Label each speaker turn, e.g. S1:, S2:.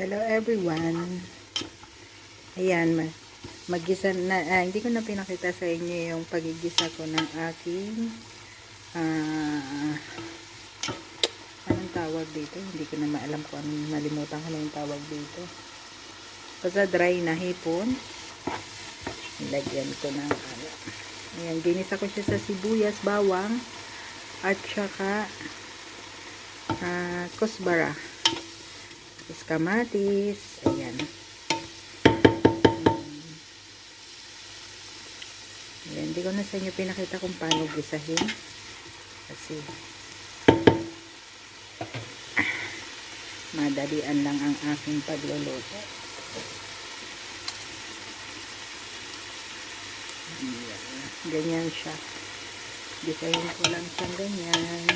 S1: Hello everyone. Ayan, maggisa na, hindi ko na pinakita sa inyo yung pagigisa ko ng aking anong tawag dito? Hindi ko na maalam kung anong, nalimutan ko na yung tawag dito. Basta dry na hipon. Nilagyan ko ng ayan, ginisa ko siya sa sibuyas, bawang at saka kusbara. Kamatis, ayan. Ayan, hindi ko na sa inyo pinakita kung paano gisahin. Kasi madalian lang ang aking pagluluto. Ayan, ganyan siya. Gisahin ko lang siyang ganyan.